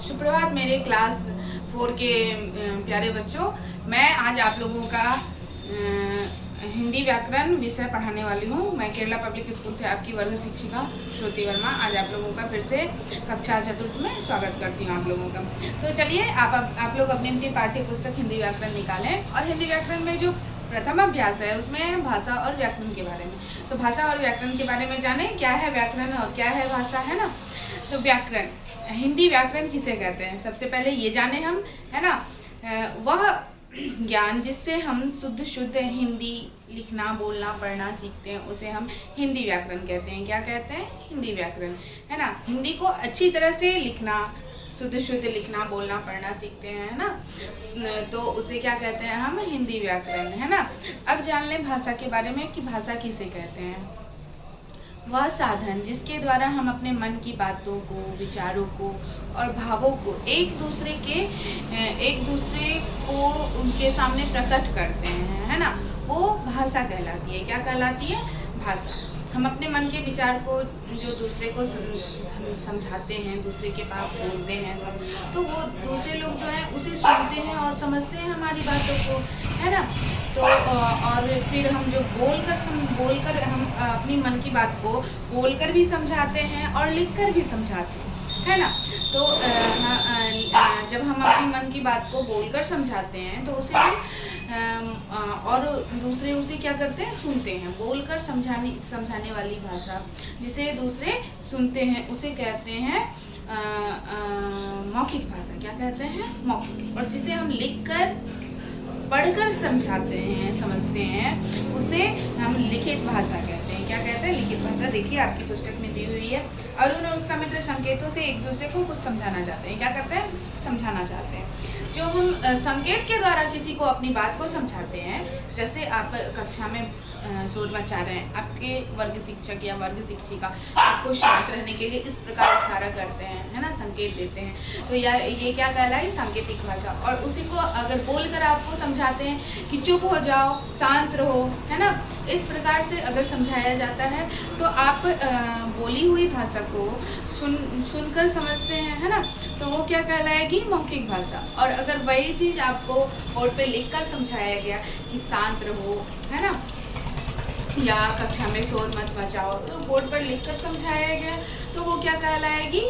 सुप्रभात मेरे क्लास 4 के प्यारे बच्चों। मैं आज आप लोगों का हिंदी व्याकरण विषय पढ़ाने वाली हूँ। मैं केरला पब्लिक स्कूल से आपकी वर्ग शिक्षिका श्रुति वर्मा आज आप लोगों का फिर से कक्षा चतुर्थ में स्वागत करती हूँ आप लोगों का। तो चलिए आप लोग अपनी अपनी पाठ्य पुस्तक हिंदी व्याकरण निकालें और हिंदी व्याकरण में जो प्रथम अभ्यास है उसमें भाषा और व्याकरण के बारे में। तो भाषा और व्याकरण के बारे में जाने क्या है व्याकरण और क्या है भाषा, है ना। तो व्याकरण, हिंदी व्याकरण किसे कहते हैं सबसे पहले ये जाने हम, है ना। वह ज्ञान जिससे हम शुद्ध हिंदी लिखना बोलना पढ़ना सीखते हैं उसे हम हिंदी व्याकरण कहते हैं। क्या कहते हैं? हिंदी व्याकरण, है ना। हिंदी को अच्छी तरह से लिखना, शुद्ध लिखना बोलना पढ़ना सीखते हैं, है ना। तो उसे क्या कहते हैं हम? हिंदी व्याकरण, है ना। अब जान लें भाषा के बारे में कि भाषा किसे कहते हैं। वह साधन जिसके द्वारा हम अपने मन की बातों को, विचारों को और भावों को एक दूसरे को उनके सामने प्रकट करते हैं, है ना, वो भाषा कहलाती है। क्या कहलाती है? भाषा। हम अपने मन के विचार को जो दूसरे को समझाते हैं, दूसरे के पास बोलते हैं सब, तो वो दूसरे लोग जो है उसे सुनते हैं और समझते हैं हमारी बातों को, है ना। तो और फिर हम जो बोलकर हम अपनी मन की बात को बोलकर भी समझाते हैं और लिखकर भी समझाते हैं, है ना। तो जब हम अपनी मन की बात को बोलकर समझाते हैं तो उसे हम और दूसरे उसे क्या करते हैं? सुनते हैं। बोलकर समझाने वाली भाषा जिसे दूसरे सुनते हैं उसे कहते हैं मौखिक भाषा। क्या कहते हैं? मौखिक। और जिसे हम लिखकर पढ़कर समझाते हैं, समझते हैं, उसे हम लिखित भाषा कहते हैं। क्या कहते हैं? लिखित भाषा। देखिए आपकी पुस्तक में दी हुई है। अरुण और उसका मित्र संकेतों से एक दूसरे को कुछ समझाना चाहते हैं। क्या करते हैं? समझाना चाहते हैं। जो हम संकेत के द्वारा किसी को अपनी बात को समझाते हैं, जैसे आप कक्षा में शोर मचा रहे हैं, आपके वर्ग शिक्षक या वर्ग शिक्षिका आपको शांत रहने के लिए इस प्रकार इशारा करते हैं, है ना, संकेत देते हैं। तो ये क्या कहलाए? सांकेतिक भाषा। और उसी को अगर बोलकर आपको समझाते हैं कि चुप हो जाओ, शांत रहो, है ना, इस प्रकार से अगर समझाया जाता है तो आप बोली हुई भाषा को सुनकर समझते हैं, है ना। तो वो क्या कहलाएगी? मौखिक भाषा। और अगर वही चीज़ आपको बोर्ड पे लिखकर समझाया गया कि शांत रहो, है ना, या कक्षा में शोर मत मचाओ, तो बोर्ड पर लिखकर समझाया गया तो वो क्या कहलाएगी?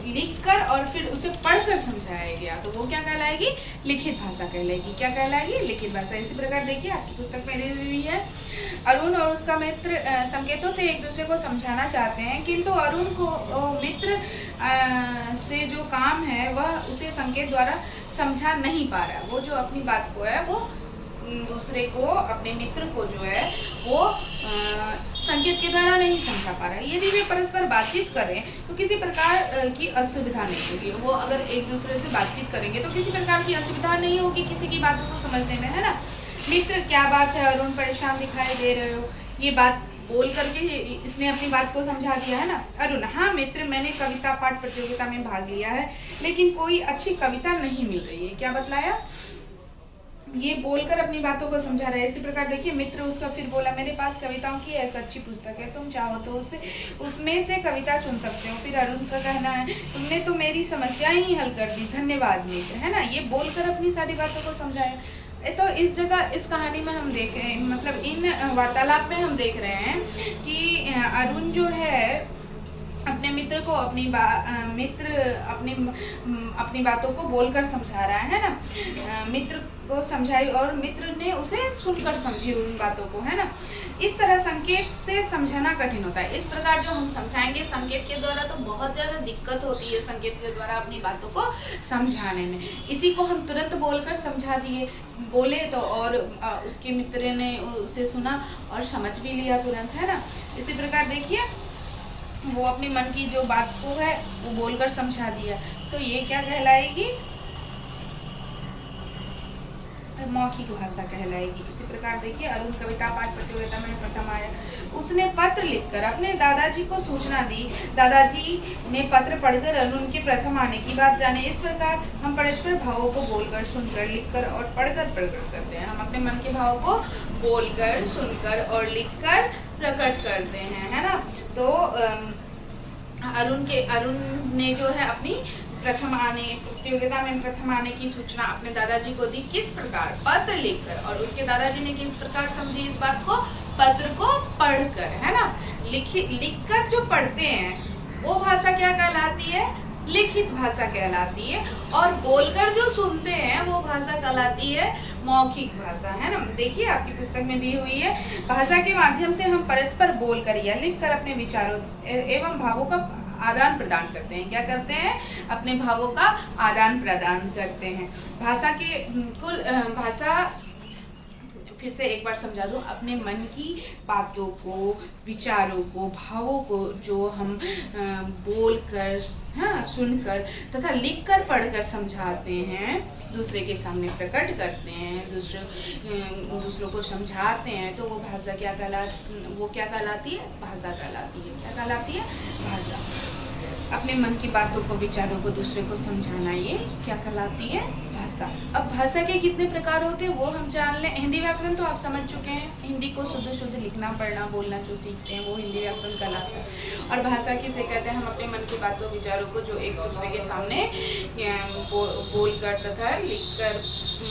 लिखकर और फिर उसे पढ़कर समझाया गया तो वो क्या कहलाएगी? लिखित भाषा कहलाएगी। क्या कहलाएगी? लिखित भाषा। इसी प्रकार देखिए आपकी पुस्तक में दी हुई है। अरुण और उसका मित्र संकेतों से एक दूसरे को समझाना चाहते हैं, किंतु अरुण को मित्र से जो काम है वह उसे संकेत द्वारा समझा नहीं पा रहा। वो जो अपनी बात को है वो दूसरे को, अपने मित्र को जो है वो संकेत के द्वारा नहीं समझा पा रहा है। यदि वे परस्पर बातचीत करें तो किसी प्रकार की असुविधा नहीं होगी। वो अगर एक दूसरे से बातचीत करेंगे तो किसी प्रकार की असुविधा नहीं होगी किसी की बातों को समझने में, है ना। मित्र, क्या बात है अरुण, परेशान दिखाई दे रहे हो? ये बात बोल करके इसने अपनी बात को समझा दिया, है ना। अरुण, हाँ मित्र, मैंने कविता पाठ प्रतियोगिता में भाग लिया है लेकिन कोई अच्छी कविता नहीं मिल रही है। क्या बतलाया? ये बोलकर अपनी बातों को समझा रहा है। इसी प्रकार देखिए मित्र उसका फिर बोला, मेरे पास कविताओं की एक अच्छी पुस्तक है, तुम चाहो तो उसमें से कविता चुन सकते हो। फिर अरुण का कहना है, तुमने तो मेरी समस्या ही हल कर दी, धन्यवाद मित्र, है ना। ये बोलकर अपनी सारी बातों को समझाया। तो इस जगह इस कहानी में हम देख रहे हैं, मतलब इन वार्तालाप में हम देख रहे हैं कि अरुण जो है अपने मित्र को अपनी बातों को बोलकर समझा रहा है ना। मित्र को समझाई और मित्र ने उसे सुनकर समझी उन बातों को, है ना। इस तरह संकेत से समझाना कठिन होता है। इस प्रकार जो हम समझाएंगे संकेत के द्वारा तो बहुत ज़्यादा दिक्कत होती है संकेत के द्वारा अपनी बातों को समझाने में। इसी को हम तुरंत बोलकर समझा दिए, बोले तो और उसके मित्र ने उसे सुना और समझ भी लिया तुरंत, है ना। इसी प्रकार देखिए वो अपनी मन की जो बात को है वो बोलकर समझा दिया तो ये क्या कहलाएगी? मौखिक भाषा कहलाएगी। इसी प्रकार देखिए अरुण कविता पाठ प्रतियोगिता में प्रथम आया। उसने पत्र लिखकर अपने दादाजी को सूचना दी। दादाजी ने पत्र पढ़कर अरुण के प्रथम आने की बात जाने। इस प्रकार हम परस्पर भावों को बोलकर, सुनकर, लिखकर और पढ़कर प्रकट करते हैं। हम अपने मन के भाव को बोलकर, सुनकर और लिखकर प्रकट करते हैं, है ना। तो अरुण ने जो है अपनी प्रथम आने प्रतियोगिता में प्रथम आने की सूचना अपने दादाजी को दी, किस प्रकार? पत्र लिखकर। और उसके दादाजी ने किस प्रकार समझी इस बात को? पत्र को पढ़कर, है ना। लिखकर जो पढ़ते हैं वो भाषा क्या कहलाती है? लिखित भाषा कहलाती है। और बोलकर जो सुनते हैं वो भाषा कहलाती है मौखिक भाषा, है ना। देखिए आपकी पुस्तक में दी हुई है, भाषा के माध्यम से हम परस्पर बोलकर या लिखकर अपने विचारों एवं भावों का आदान प्रदान करते हैं। क्या करते हैं? अपने भावों का आदान प्रदान करते हैं। भाषा के कुल भाषा फिर से एक बार समझा दूं, अपने मन की बातों को, विचारों को, भावों को जो हम बोलकर, हाँ, सुनकर तथा लिखकर पढ़कर समझाते हैं, दूसरे के सामने प्रकट करते हैं, दूसरों को समझाते हैं, तो वो भाषा क्या कहलाती है? भाषा कहलाती है। क्या कहलाती है? भाषा। अपने मन की बातों को, विचारों को दूसरे को समझाना, ये क्या कहलाती है? भाषा। अब भाषा के कितने प्रकार होते हैं वो हम जान लें। हिंदी व्याकरण तो आप समझ चुके हैं, हिंदी को शुद्ध लिखना, पढ़ना, बोलना जो सीखते हैं वो हिंदी व्याकरण कहलाता है। और भाषा किसे कहते हैं? हम अपने मन की बातों, विचारों को जो एक दूसरे के सामने बोलकर तथा लिखकर,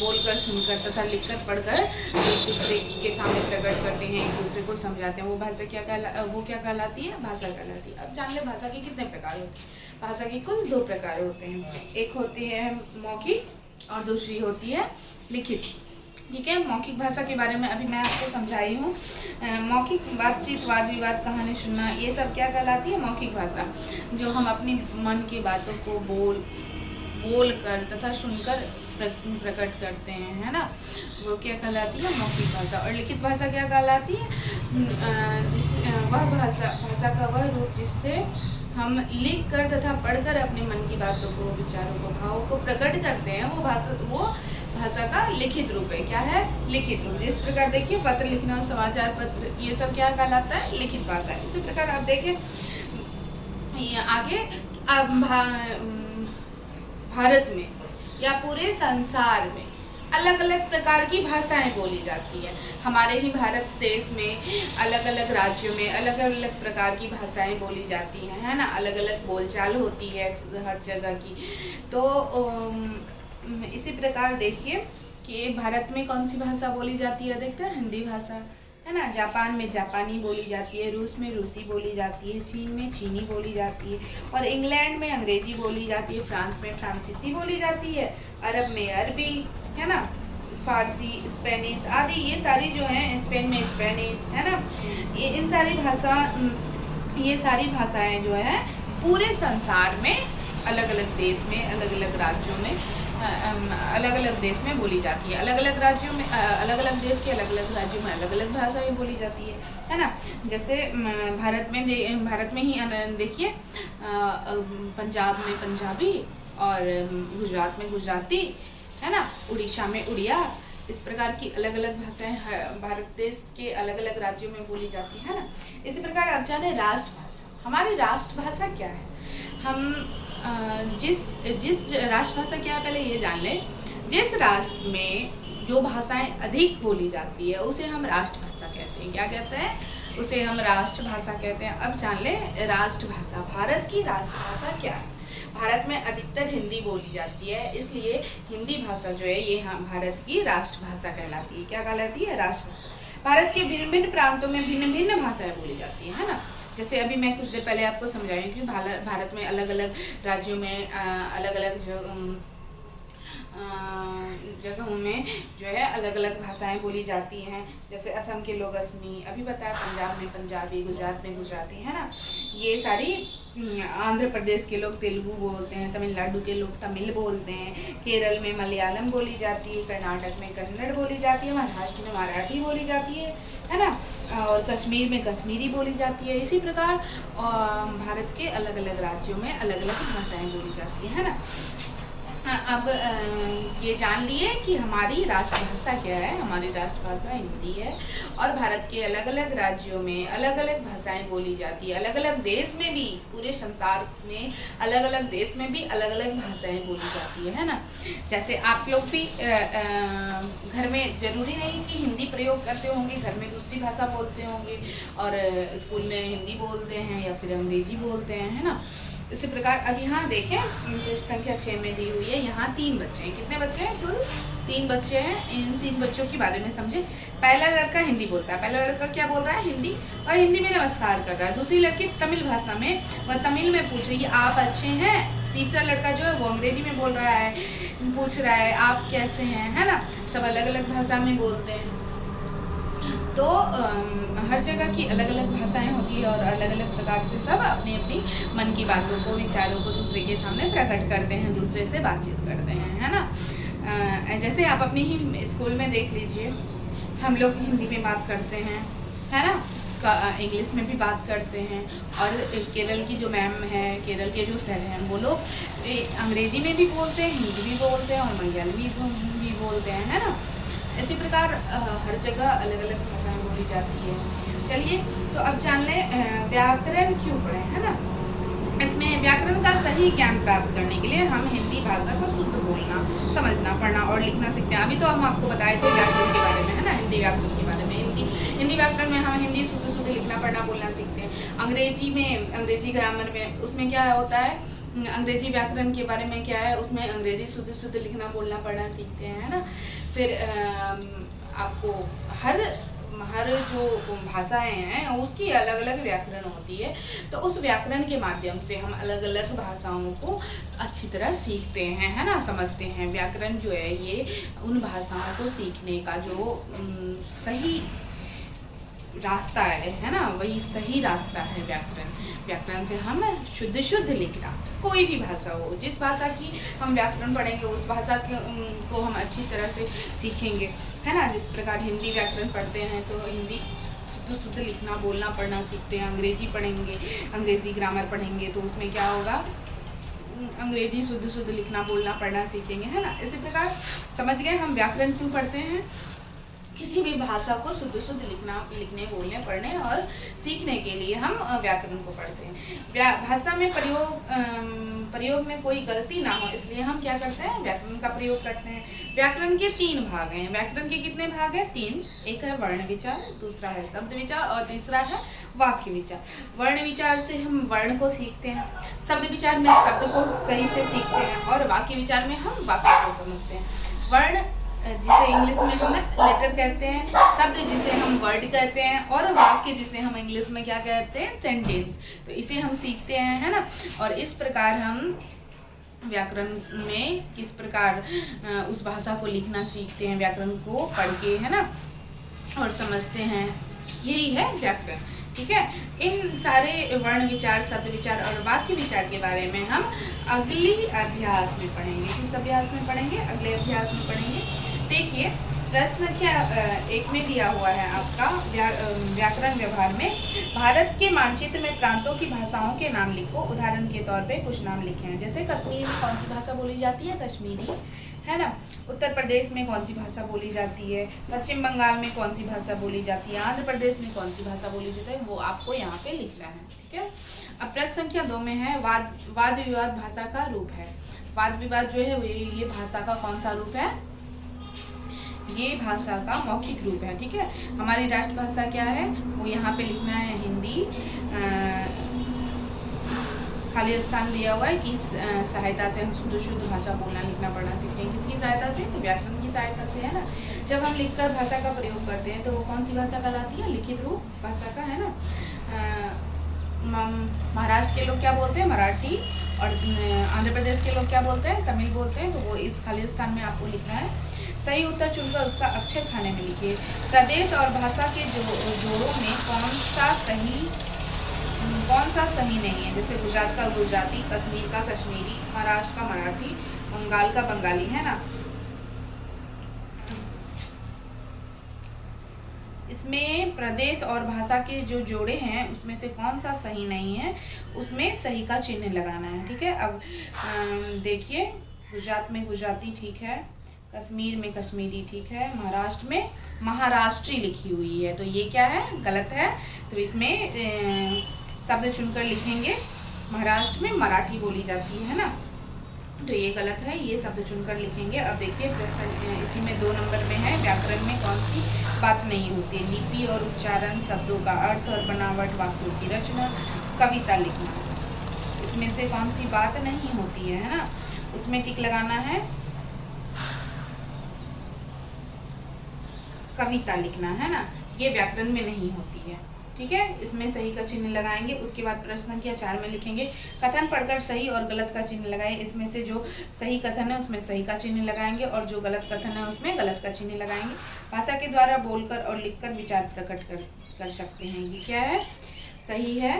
बोलकर सुनकर तथा लिखकर पढ़कर एक दूसरे के सामने प्रकट करते हैं, एक दूसरे को समझाते हैं, वो भाषा क्या कहलाती है? भाषा कहलाती है। अब जान ले भाषा के कितने प्रकार होते हैं। भाषा के कुल 2 प्रकार होते हैं, एक होती है मौखिक और दूसरी होती है लिखित। ठीक है, मौखिक भाषा के बारे में अभी मैं आपको समझाई हूँ। मौखिक बातचीत, वाद विवाद, कहानी सुनना, ये सब क्या कहलाती है? मौखिक भाषा। जो हम अपनी मन की बातों को बोल कर तथा सुनकर प्रकट करते हैं, है ना, वो क्या कहलाती है? मौखिक भाषा। और लिखित भाषा क्या कहलाती है? वह भाषा का वह रूप जिससे हम लिख कर तथा पढ़कर अपने मन की बातों को, विचारों को, भावों को प्रकट करते हैं, वो भाषा का लिखित रूप है। क्या है? लिखित रूप। जिस प्रकार देखिए पत्र लिखना, समाचार पत्र, ये सब क्या कहलाता है? लिखित भाषा। इसी प्रकार आप देखें आगे, भारत में या पूरे संसार में अलग अलग प्रकार की भाषाएं बोली जाती है। हमारे ही भारत देश में अलग अलग राज्यों में अलग अलग प्रकार की भाषाएं बोली जाती हैं, है ना। अलग अलग बोलचाल होती है हर जगह की। तो इसी प्रकार देखिए कि भारत में कौन सी भाषा बोली जाती है? अधिकतर हिंदी भाषा, है ना। जापान में जापानी बोली जाती है, रूस में रूसी बोली जाती है, चीन में चीनी बोली जाती है, और इंग्लैंड में अंग्रेजी बोली जाती है, फ्रांस में फ्रांसीसी बोली जाती है, अरब में अरबी, है ना, फारसी, स्पेनिश आदि, ये सारी जो है, स्पेन में स्पेनिश, है ना। ये सारी भाषाएं जो है पूरे संसार में अलग अलग देश में, अलग अलग राज्यों में, अलग अलग देश में बोली जाती है। अलग अलग राज्यों में, अलग अलग देश के अलग अलग राज्यों में अलग अलग भाषाएं बोली जाती है ना। जैसे भारत में ही देखिए, पंजाब में पंजाबी और गुजरात में गुजराती, है ना, उड़ीसा में उड़िया, इस प्रकार की अलग अलग भाषाएं भारत देश के अलग अलग राज्यों में बोली जाती है ना। इसी प्रकार आप जाने राष्ट्रभाषा। हमारी राष्ट्रभाषा क्या है? हम जिस राष्ट्रभाषा क्या है पहले ये जान लें। जिस राष्ट्र में जो भाषाएं अधिक बोली जाती है उसे हम राष्ट्रभाषा कहते हैं। क्या कहते हैं? उसे हम राष्ट्रभाषा कहते हैं। अब जान लें राष्ट्रभाषा। भारत की राष्ट्रभाषा क्या है? भारत में अधिकतर हिंदी बोली जाती है, इसलिए हिंदी भाषा जो है ये भारत की राष्ट्रभाषा कहलाती है। क्या कहलाती है? राष्ट्रभाषा। भारत के भिन्न भिन्न प्रांतों में भिन्न भिन्न भाषाएं बोली जाती है ना। जैसे अभी मैं कुछ देर पहले आपको समझाई कि भारत में अलग अलग राज्यों में अलग अलग जगहों में जो है अलग अलग भाषाएं बोली जाती हैं। जैसे असम के लोग असमी, अभी बताया, पंजाब में पंजाबी, गुजरात में गुजराती, है ना। ये सारी आंध्र प्रदेश के लोग तेलुगु बोलते हैं, तमिलनाडु के लोग तमिल बोलते हैं, केरल में मलयालम बोली जाती है, कर्नाटक में कन्नड़ बोली जाती है, महाराष्ट्र में मराठी बोली जाती है ना, और कश्मीर में कश्मीरी बोली जाती है। इसी प्रकार भारत के अलग अलग राज्यों में अलग अलग भाषाएं बोली जाती है ना। अब ये जान लिए कि हमारी राष्ट्रभाषा क्या है। हमारी राष्ट्रभाषा हिंदी है और भारत के अलग अलग राज्यों में अलग अलग भाषाएं बोली जाती है। अलग अलग देश में भी, पूरे संसार में अलग अलग देश में भी अलग अलग भाषाएं बोली जाती है ना। जैसे आप लोग भी घर में जरूरी नहीं कि हिंदी प्रयोग करते होंगे, घर में दूसरी भाषा बोलते होंगे और स्कूल में हिंदी बोलते हैं या फिर अंग्रेजी बोलते हैं, है ना। इसी प्रकार अब यहाँ देखें पृष्ठ संख्या 6 में दी हुई है, यहाँ 3 बच्चे हैं। कितने बच्चे हैं? कुल 3 बच्चे हैं। इन 3 बच्चों के बारे में समझे। पहला लड़का हिंदी बोलता है, पहला लड़का क्या बोल रहा है? हिंदी, और हिंदी में नमस्कार कर रहा है। दूसरी लड़की तमिल भाषा में, वह तमिल में पूछ रही है आप अच्छे हैं। तीसरा लड़का जो है वो अंग्रेजी में बोल रहा है, पूछ रहा है आप कैसे हैं, है ना। सब अलग अलग भाषा में बोलते हैं। तो हर जगह की अलग अलग भाषाएं होती है और अलग अलग प्रकार से सब अपनी अपनी मन की बातों को, विचारों को दूसरे के सामने प्रकट करते हैं, दूसरे से बातचीत करते हैं, है ना। जैसे आप अपनी ही स्कूल में देख लीजिए, हम लोग हिंदी में बात करते हैं, है ना, इंग्लिश में भी बात करते हैं। और केरल की जो मैम है, केरल के जो सर हैं, वो लोग अंग्रेजी में भी बोलते हैं, हिंदी भी बोलते हैं और मलयालवी भी बोलते हैं, है ना। इसी प्रकार हर जगह अलग अलग भाषाएं बोली जाती है। चलिए तो अब जान लें व्याकरण क्यों पढ़ें, है ना। इसमें व्याकरण का सही ज्ञान प्राप्त करने के लिए हम हिंदी भाषा को शुद्ध बोलना, समझना, पढ़ना और लिखना सीखते हैं। अभी तो हम आपको बताए थे व्याकरण के बारे में, है ना, हिंदी व्याकरण के बारे में। हिंदी व्याकरण में हम हिंदी शुद्ध लिखना, पढ़ना, बोलना सीखते हैं। अंग्रेजी में, अंग्रेजी ग्रामर में, उसमें क्या होता है, अंग्रेजी व्याकरण के बारे में क्या है, उसमें अंग्रेजी शुद्ध लिखना, बोलना, पढ़ना सीखते हैं, है ना। फिर आपको हर जो भाषाएं हैं उसकी अलग अलग व्याकरण होती है। तो उस व्याकरण के माध्यम से हम अलग अलग भाषाओं को अच्छी तरह सीखते हैं, है ना, समझते हैं। व्याकरण जो है ये उन भाषाओं को सीखने का जो सही रास्ता है ना, वही सही रास्ता है व्याकरण। व्याकरण से हम शुद्ध लिखना, कोई भी भाषा हो, जिस भाषा की हम व्याकरण पढ़ेंगे उस भाषा को हम अच्छी तरह से सीखेंगे, है ना। जिस प्रकार हिंदी व्याकरण पढ़ते हैं तो हिंदी शुद्ध लिखना, बोलना, पढ़ना सीखते हैं। अंग्रेजी पढ़ेंगे, अंग्रेजी ग्रामर पढ़ेंगे तो उसमें क्या होगा, अंग्रेजी शुद्ध लिखना, बोलना, पढ़ना सीखेंगे, है ना। इसी प्रकार समझ गए हम व्याकरण क्यों पढ़ते हैं। किसी भी भाषा को शुद्ध लिखने, बोलने, पढ़ने और सीखने के लिए हम व्याकरण को पढ़ते हैं। भाषा में प्रयोग में कोई गलती ना हो इसलिए हम क्या करते हैं, व्याकरण का प्रयोग करते हैं। व्याकरण के 3 भाग हैं। व्याकरण के कितने भाग हैं? 3। एक है वर्ण विचार, दूसरा है शब्द विचार और तीसरा है वाक्य विचार। वर्ण विचार से हम वर्ण को सीखते हैं, शब्द विचार में शब्द को सही से सीखते हैं और वाक्य विचार में हम वाक्य को समझते हैं। वर्ण जिसे इंग्लिश में हम लेटर कहते हैं, शब्द जिसे हम वर्ड कहते हैं और वाक्य जिसे हम इंग्लिश में क्या कहते हैं, सेंटेंस। तो इसे हम सीखते हैं, है ना। और इस प्रकार हम व्याकरण में किस प्रकार उस भाषा को लिखना सीखते हैं, व्याकरण को पढ़ के, है ना, और समझते हैं। यही है व्याकरण, ठीक है। इन सारे वर्ण विचार, शब्द विचार और वाक्य विचार के बारे में हम अगली अभ्यास में पढ़ेंगे। किस अभ्यास में पढ़ेंगे? अगले अभ्यास में पढ़ेंगे। देखिए प्रश्न संख्या 1 में दिया हुआ है आपका व्याकरण व्यवहार में भारत के मानचित्र में प्रांतों की भाषाओं के नाम लिखो। उदाहरण के तौर पे कुछ नाम लिखे हैं, जैसे कश्मीर में कौन सी भाषा बोली जाती है? कश्मीरी, है ना। उत्तर प्रदेश में कौन सी भाषा बोली जाती है? पश्चिम बंगाल में कौन सी भाषा बोली जाती है? आंध्र प्रदेश में कौन सी भाषा बोली जाती है? वो आपको यहाँ पे लिखना है, ठीक है। अब प्रश्न संख्या 2 में है वाद विवाद भाषा का रूप है। वाद विवाद जो है ये भाषा का कौन सा रूप है? ये भाषा का मौखिक रूप है, ठीक है। हमारी राष्ट्रभाषा क्या है? वो यहाँ पे लिखना है हिंदी। खाली स्थान दिया हुआ है कि इस सहायता से हम शुद्ध भाषा बोलना, लिखना, पढ़ना सीखते हैं। किसकी सहायता से? तो व्याकरण की सहायता से, है ना। जब हम लिखकर भाषा का प्रयोग करते हैं तो वो कौन सी भाषा कहलाती है? लिखित रूप भाषा का, है ना। महाराष्ट्र के लोग क्या बोलते हैं? मराठी। और आंध्र प्रदेश के लोग क्या बोलते हैं? तमिल बोलते हैं। तो वो इस खाली स्थान में आपको लिखना है। सही उत्तर चुनकर उसका अक्षर खाने में लिखिए। प्रदेश और भाषा के जोड़ों में कौन सा सही नहीं है? जैसे गुजरात का गुजराती, कश्मीर का कश्मीरी, महाराष्ट्र का मराठी, बंगाल का बंगाली, है ना। इसमें प्रदेश और भाषा के जो जोड़े हैं उसमें से कौन सा सही नहीं है, उसमें सही का चिन्ह लगाना है, ठीक है। अब देखिए गुजरात में गुजराती ठीक है, कश्मीर में कश्मीरी ठीक है, महाराष्ट्र में महाराष्ट्री लिखी हुई है, तो ये क्या है? गलत है। तो इसमें शब्द चुनकर लिखेंगे। महाराष्ट्र में मराठी बोली जाती है ना, तो ये गलत है, ये शब्द चुनकर लिखेंगे। अब देखिए इसी में 2 नंबर में है व्याकरण में कौन सी बात नहीं होती? लिपि और उच्चारण, शब्दों का अर्थ और बनावट, वाक्यों की रचना, कविता लिखना। इसमें से कौन सी बात नहीं होती है ना, उसमें टिक लगाना है। कविता लिखना है ना, ये व्याकरण में नहीं होती है, ठीक है। इसमें सही का चिन्ह लगाएंगे। उसके बाद प्रश्न संख्या 4 में लिखेंगे कथन पढ़कर सही और गलत का चिन्ह लगाएं। इसमें से जो सही कथन है उसमें सही का चिन्ह लगाएंगे और जो गलत कथन है उसमें गलत का चिन्ह लगाएंगे। भाषा के द्वारा बोलकर और लिखकर विचार प्रकट कर सकते हैं, ये क्या है, सही है।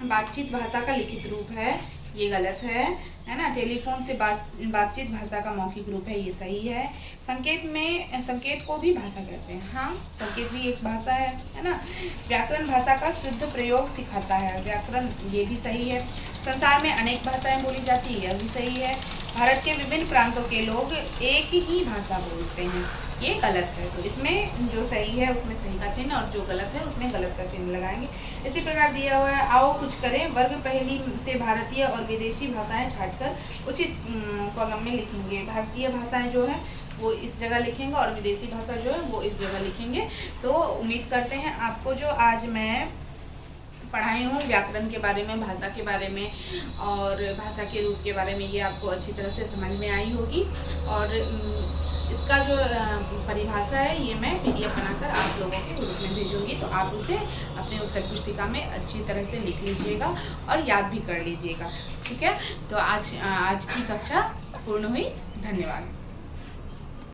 बातचीत भाषा का लिखित रूप है, ये गलत है ना। टेलीफोन से बातचीत भाषा का मौखिक रूप है, ये सही है। संकेत को भी भाषा कहते हैं, हाँ संकेत भी एक भाषा है ना। व्याकरण भाषा का शुद्ध प्रयोग सिखाता है, व्याकरण ये भी सही है। संसार में अनेक भाषाएं बोली जाती है, यह भी सही है। भारत के विभिन्न प्रांतों के लोग एक ही भाषा बोलते हैं, ये गलत है। तो इसमें जो सही है उसमें सही का चिन्ह और जो गलत है उसमें गलत का चिन्ह लगाएंगे। इसी प्रकार दिया हुआ है आओ कुछ करें, वर्ग पहली से भारतीय और विदेशी भाषाएं छांटकर उचित कॉलम में लिखेंगे। भारतीय भाषाएं जो है वो इस जगह लिखेंगे और विदेशी भाषा जो है वो इस जगह लिखेंगे। तो उम्मीद करते हैं आपको जो आज मैं पढ़ाई हूँ व्याकरण के बारे में, भाषा के बारे में और भाषा के रूप के बारे में, ये आपको अच्छी तरह से समझ में आई होगी। और इसका जो परिभाषा है ये मैं PDF बनाकर आप लोगों के ग्रुप में भेजूंगी, तो आप उसे अपने उत्तर पुस्तिका में अच्छी तरह से लिख लीजिएगा और याद भी कर लीजिएगा, ठीक है। तो आज की कक्षा पूर्ण हुई, धन्यवाद।